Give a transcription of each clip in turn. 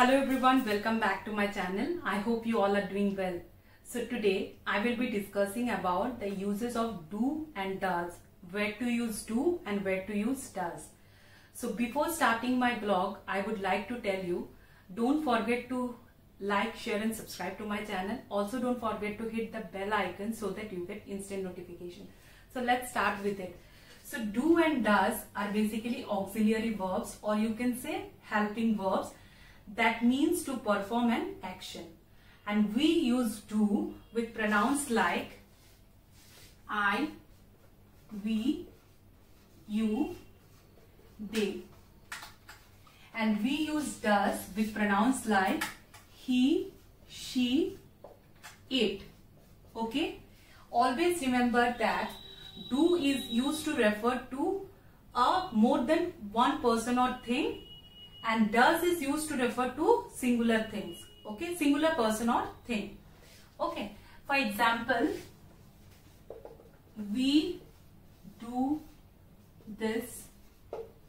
Hello everyone, welcome back to my channel. I hope you all are doing well. So today I will be discussing about the uses of do and does, where to use do and where to use does. So before starting my blog, I would like to tell you, don't forget to like, share and subscribe to my channel. Also don't forget to hit the bell icon so that you get instant notification. So let's start with it. So do and does are basically auxiliary verbs, or you can say helping verbs that means to perform an action. And we use do with pronouns like I, we, you, they. And we use does with pronouns like he, she, it. Okay? Always remember that do is used to refer to a more than one person or thing, and does is used to refer to singular things. Okay, singular person or thing. Okay, for example, we do this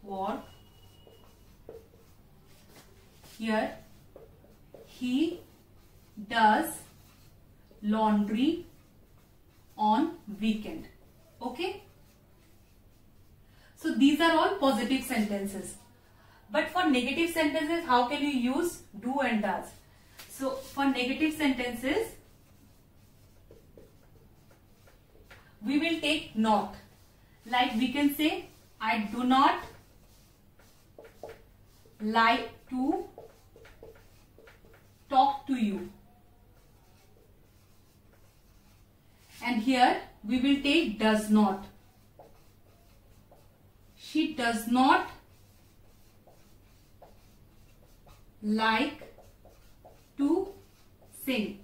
work. Here, he does laundry on weekend. Okay, so these are all positive sentences. But for negative sentences, how can you use do and does? So for negative sentences, we will take not. Like we can say, I do not like to talk to you. And here we will take does not. She does not like to sing.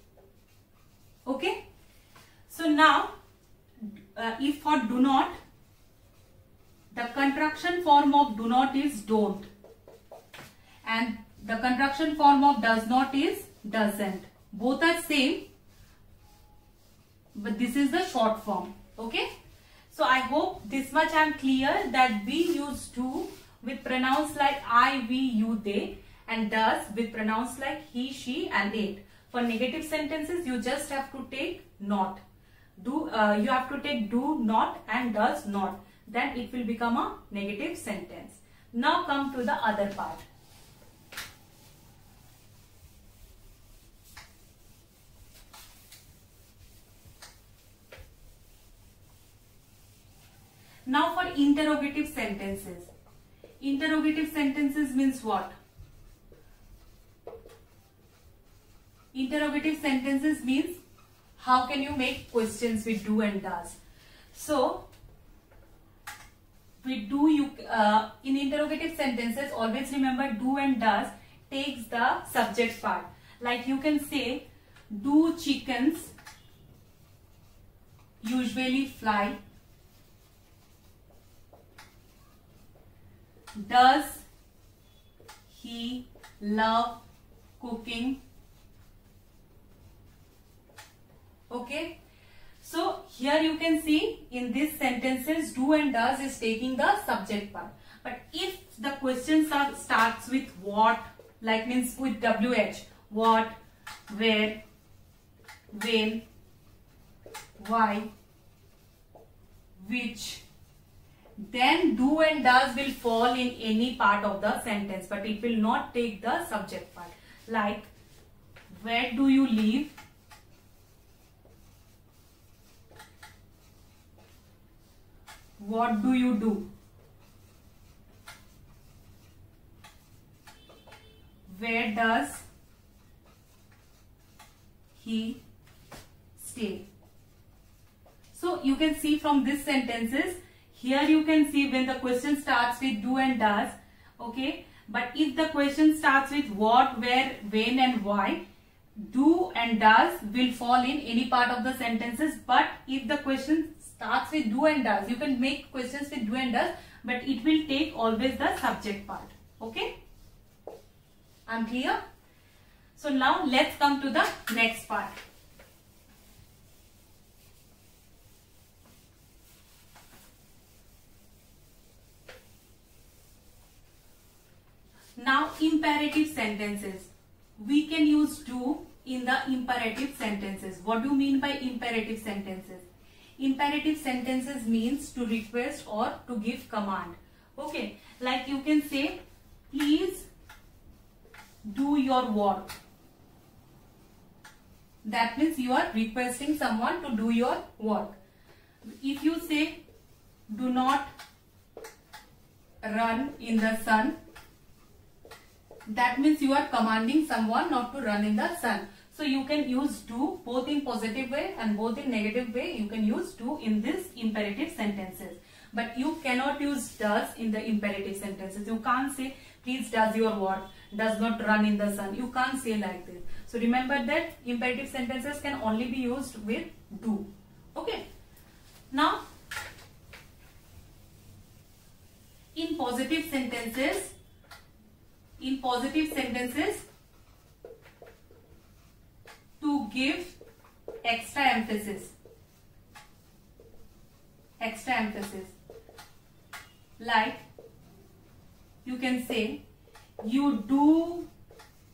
Okay. So now, if for do not, the contraction form of do not is don't, and the contraction form of does not is doesn't. Both are same, but this is the short form. Okay. So I hope this much I am clear that we use do with pronouns like I, we, you, they, and does with pronouns like he, she and it. For negative sentences, you just have to take not. You have to take do not and does not. Then it will become a negative sentence. Now come to the other part. Now for interrogative sentences. Interrogative sentences means what? Interrogative sentences means how can you make questions with do and does. So with do, you in interrogative sentences, always remember do and does takes the subject part. Like you can say, do chickens usually fly? Does he love cooking? Okay, so here you can see in these sentences do and does is taking the subject part. But if the question starts with what, like means with WH, what, where, when, why, which, then do and does will fall in any part of the sentence, but it will not take the subject part. Like, where do you live? What do you do? Where does he stay? So you can see from these sentences, here you can see when the question starts with do and does, okay. But if the question starts with what, where, when and why, do and does will fall in any part of the sentences. But if the question starts with do and does, you can make questions with do and does, but it will take always the subject part. Okay. I'm clear? So now let's come to the next part. Now imperative sentences. we can use do in the imperative sentences. What do you mean by imperative sentences? Imperative sentences means to request or to give command. Okay, like you can say, please do your work. That means you are requesting someone to do your work. If you say, do not run in the sun, that means you are commanding someone not to run in the sun. So you can use do both in positive way and both in negative way. You can use do in this imperative sentences. But you cannot use does in the imperative sentences. You can't say, please does your work, does not run in the sun. You can't say like this. So remember that imperative sentences can only be used with do. Okay. Now, in positive sentences, to give extra emphasis, like you can say, you do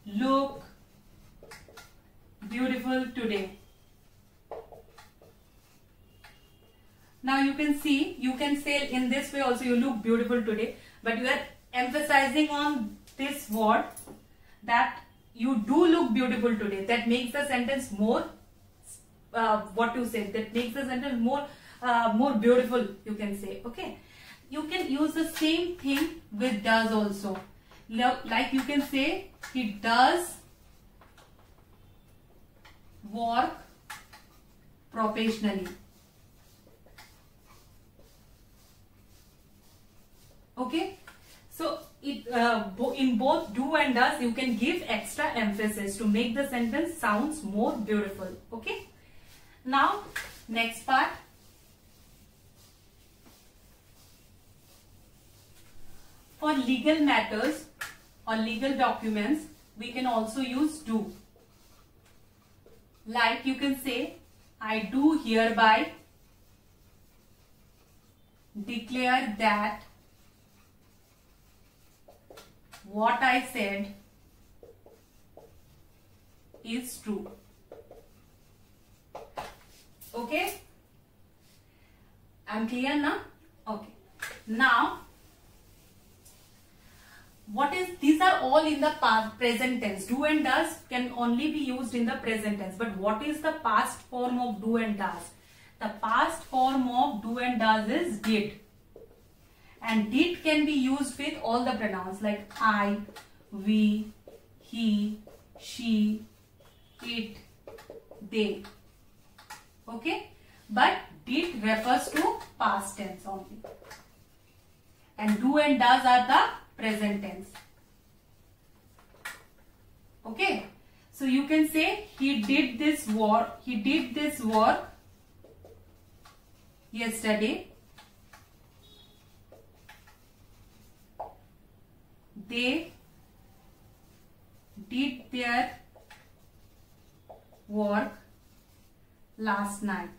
look beautiful today. Now you can see, you can say in this way also, you look beautiful today, but you are emphasizing on this word that you do look beautiful today. That makes the sentence more, what you say, that makes the sentence more beautiful, you can say. Okay. You can use the same thing with does also. Like you can say, he does work professionally. Okay. So in both do and does, you can give extra emphasis to make the sentence sounds more beautiful. Okay. Now, next part. For legal matters or legal documents, we can also use do. Like you can say, I do hereby declare that what I said is true. Okay? I'm clear now? Okay. Now, these are all in the present tense. Do and does can only be used in the present tense. But what is the past form of do and does? The past form of do and does is did. And did can be used with all the pronouns like I, we, he, she, it, they. Okay? But did refers to past tense only. And do and does are the present tense. Okay? So you can say he did this work yesterday. They did their work last night.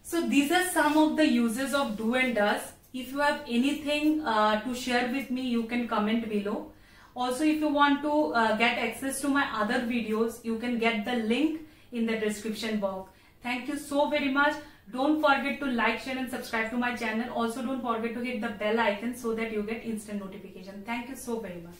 So these are some of the uses of do and does. If you have anything to share with me, you can comment below. Also, if you want to get access to my other videos, you can get the link in the description box. Thank you so very much. Don't forget to like, share and subscribe to my channel. Also, don't forget to hit the bell icon so that you get instant notification. Thank you so very much.